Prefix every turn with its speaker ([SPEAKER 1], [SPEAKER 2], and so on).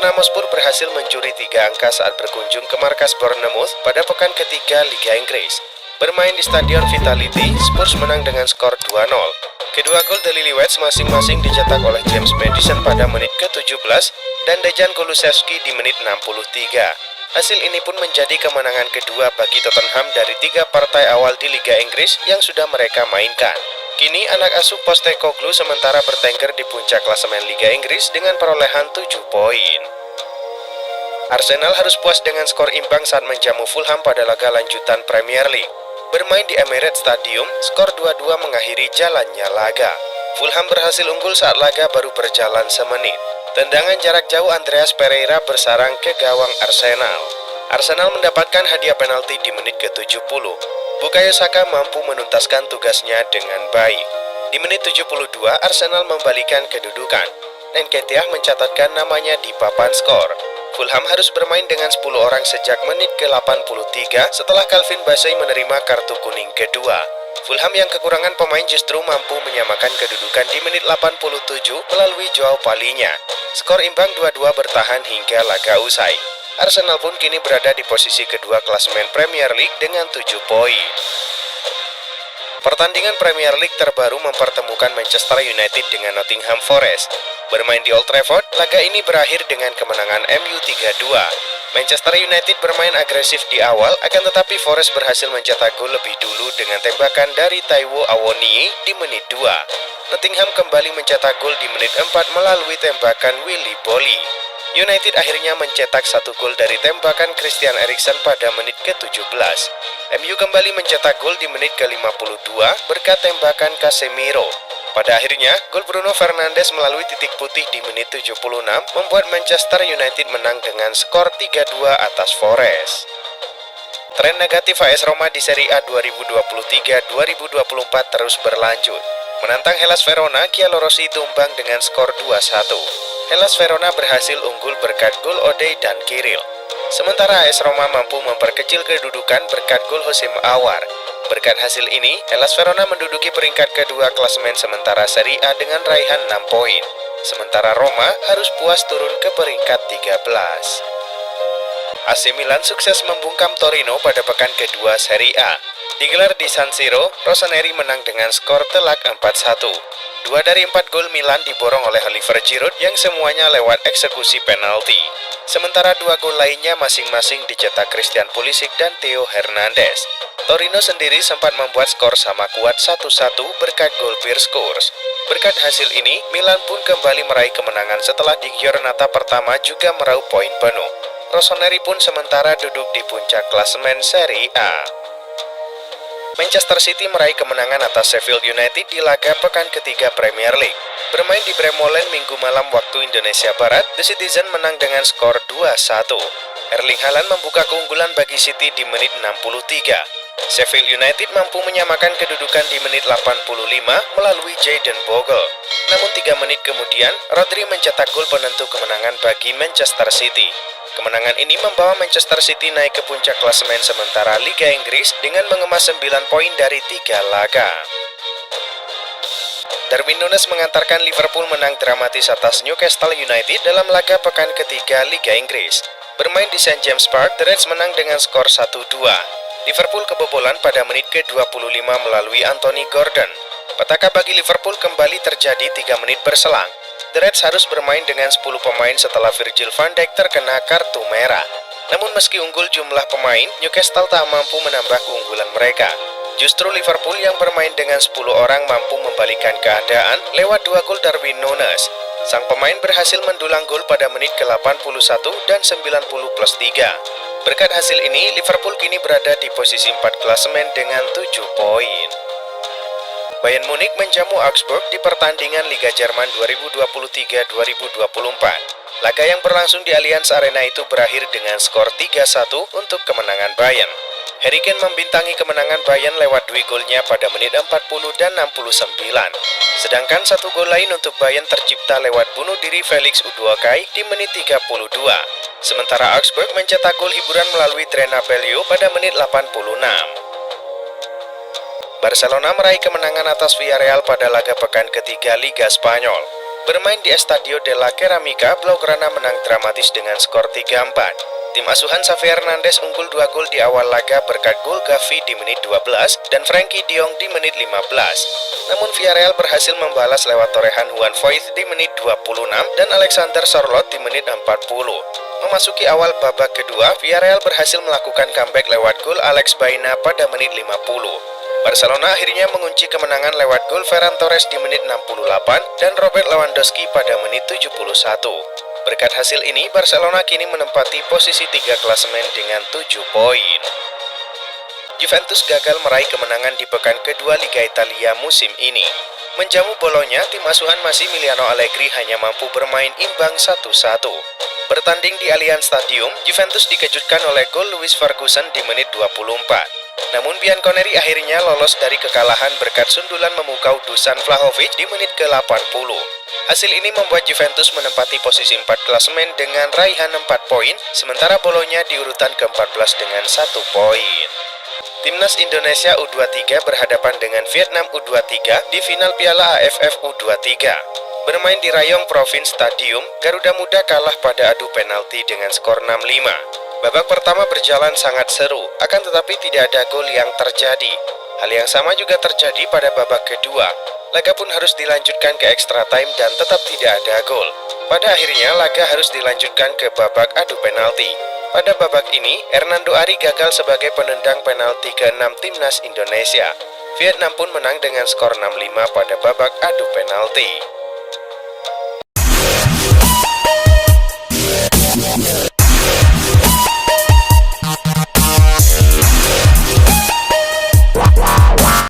[SPEAKER 1] Tottenham Hotspur berhasil mencuri 3 angka saat berkunjung ke markas Bournemouth pada pekan ketiga Liga Inggris. Bermain di Stadion Vitality, Spurs menang dengan skor 2-0. Kedua gol The Lilywhits masing-masing dicetak oleh James Maddison pada menit ke-17 dan Dejan Kulusevski di menit 63. Hasil ini pun menjadi kemenangan kedua bagi Tottenham dari 3 partai awal di Liga Inggris yang sudah mereka mainkan. Kini anak asuh Postecoglou sementara bertengger di puncak klasemen Liga Inggris dengan perolehan 7 poin. Arsenal harus puas dengan skor imbang saat menjamu Fulham pada laga lanjutan Premier League. Bermain di Emirates Stadium, skor 2-2 mengakhiri jalannya laga. Fulham berhasil unggul saat laga baru berjalan semenit. Tendangan jarak jauh Andreas Pereira bersarang ke gawang Arsenal. Arsenal mendapatkan hadiah penalti di menit ke-70. Bukayo Saka mampu menuntaskan tugasnya dengan baik. Di menit 72, Arsenal membalikan kedudukan. Nketiah mencatatkan namanya di papan skor. Fulham harus bermain dengan 10 orang sejak menit ke-83 setelah Calvin Bassey menerima kartu kuning kedua. Fulham yang kekurangan pemain justru mampu menyamakan kedudukan di menit 87 melalui Joao Palhinha. Skor imbang 2-2 bertahan hingga laga usai. Arsenal pun kini berada di posisi kedua klasemen Premier League dengan 7 poin. Pertandingan Premier League terbaru mempertemukan Manchester United dengan Nottingham Forest. Bermain di Old Trafford, laga ini berakhir dengan kemenangan MU 3-2. Manchester United bermain agresif di awal, akan tetapi Forest berhasil mencetak gol lebih dulu dengan tembakan dari Taiwo Awoniyi di menit 2. Nottingham kembali mencetak gol di menit 4 melalui tembakan Willy Boly. United akhirnya mencetak 1 gol dari tembakan Christian Eriksen pada menit ke-17. MU kembali mencetak gol di menit ke-52 berkat tembakan Casemiro. Pada akhirnya, gol Bruno Fernandes melalui titik putih di menit 76 membuat Manchester United menang dengan skor 3-2 atas Forest. Tren negatif AS Roma di Serie A 2023-2024 terus berlanjut. Menantang Hellas Verona, Chielo Rossi tumbang dengan skor 2-1. Hellas Verona berhasil unggul berkat gol Odey dan Kiril. Sementara AS Roma mampu memperkecil kedudukan berkat gol Hossein Aouar. Berkat hasil ini, Hellas Verona menduduki peringkat kedua klasemen sementara Serie A dengan raihan 6 poin. Sementara Roma harus puas turun ke peringkat 13. AC Milan sukses membungkam Torino pada pekan kedua Serie A. Digelar di San Siro, Rossoneri menang dengan skor telak 4-1. 2 dari 4 gol Milan diborong oleh Oliver Giroud yang semuanya lewat eksekusi penalti. Sementara 2 gol lainnya masing-masing dicetak Christian Pulisic dan Theo Hernandez. Torino sendiri sempat membuat skor sama kuat 1-1 berkat gol Pirskurs. Berkat hasil ini, Milan pun kembali meraih kemenangan setelah di giornata pertama juga meraup poin penuh. Rossoneri pun sementara duduk di puncak klasemen Serie A. Manchester City meraih kemenangan atas Sheffield United di laga pekan ketiga Premier League. Bermain di Bremolen Minggu malam waktu Indonesia Barat, The Citizen menang dengan skor 2-1. Erling Haaland membuka keunggulan bagi City di menit 63. Sheffield United mampu menyamakan kedudukan di menit 85 melalui Jayden Bogle. Namun 3 menit kemudian, Rodri mencetak gol penentu kemenangan bagi Manchester City. Kemenangan ini membawa Manchester City naik ke puncak klasemen sementara Liga Inggris dengan mengemas 9 poin dari 3 laga. Darwin Núñez mengantarkan Liverpool menang dramatis atas Newcastle United dalam laga pekan ketiga Liga Inggris. Bermain di St James Park, The Reds menang dengan skor 1-2. Liverpool kebobolan pada menit ke-25 melalui Anthony Gordon. Petaka bagi Liverpool kembali terjadi 3 menit berselang. The Reds harus bermain dengan 10 pemain setelah Virgil van Dijk terkena kartu merah. Namun meski unggul jumlah pemain, Newcastle tak mampu menambah keunggulan mereka. Justru Liverpool yang bermain dengan 10 orang mampu membalikan keadaan lewat 2 gol Darwin Núñez. Sang pemain berhasil mendulang gol pada menit ke-81 dan 90+3. Berkat hasil ini, Liverpool kini berada di posisi 4 klasemen dengan 7 poin. Bayern Munich menjamu Augsburg di pertandingan Liga Jerman 2023-2024. Laga yang berlangsung di Allianz Arena itu berakhir dengan skor 3-1 untuk kemenangan Bayern. Harry Kane membintangi kemenangan Bayern lewat 2 golnya pada menit 40 dan 69. Sedangkan 1 gol lain untuk Bayern tercipta lewat bunuh diri Felix Uduokai di menit 32. Sementara Augsburg mencetak gol hiburan melalui Trena Belleau pada menit 86. Barcelona meraih kemenangan atas Villarreal pada laga pekan ketiga Liga Spanyol. Bermain di Estadio de la Cerámica, Blaugrana menang dramatis dengan skor 3-4. Tim asuhan Xavi Hernandez unggul 2 gol di awal laga berkat gol Gavi di menit 12 dan Frenkie de Jong di menit 15. Namun Villarreal berhasil membalas lewat torehan Juan Foyth di menit 26 dan Alexander Sørloth di menit 40. Memasuki awal babak kedua, Villarreal berhasil melakukan comeback lewat gol Alex Baena pada menit 50. Barcelona akhirnya mengunci kemenangan lewat gol Ferran Torres di menit 68 dan Robert Lewandowski pada menit 71. Berkat hasil ini, Barcelona kini menempati posisi 3 klasemen dengan 7 poin. Juventus gagal meraih kemenangan di pekan kedua Liga Italia musim ini. Menjamu Bolonya, tim asuhan Massimiliano Allegri hanya mampu bermain imbang 1-1. Bertanding di Allianz Stadium, Juventus dikejutkan oleh gol Luis Ferguson di menit 24. Namun Bianconeri akhirnya lolos dari kekalahan berkat sundulan memukau Dusan Vlahovic di menit ke-80. Hasil ini membuat Juventus menempati posisi 4 klasemen dengan raihan 4 poin, sementara Bolonya di urutan ke-14 dengan 1 poin. Timnas Indonesia U23 berhadapan dengan Vietnam U23 di final Piala AFF U23. Bermain di Rayong Province Stadium, Garuda Muda kalah pada adu penalti dengan skor 6-5. Babak pertama berjalan sangat seru, akan tetapi tidak ada gol yang terjadi. Hal yang sama juga terjadi pada babak kedua. Laga pun harus dilanjutkan ke extra time dan tetap tidak ada gol. Pada akhirnya laga harus dilanjutkan ke babak adu penalti. Pada babak ini, Hernando Ari gagal sebagai penendang penalti ke-6 Timnas Indonesia. Vietnam pun menang dengan skor 6-5 pada babak adu penalti.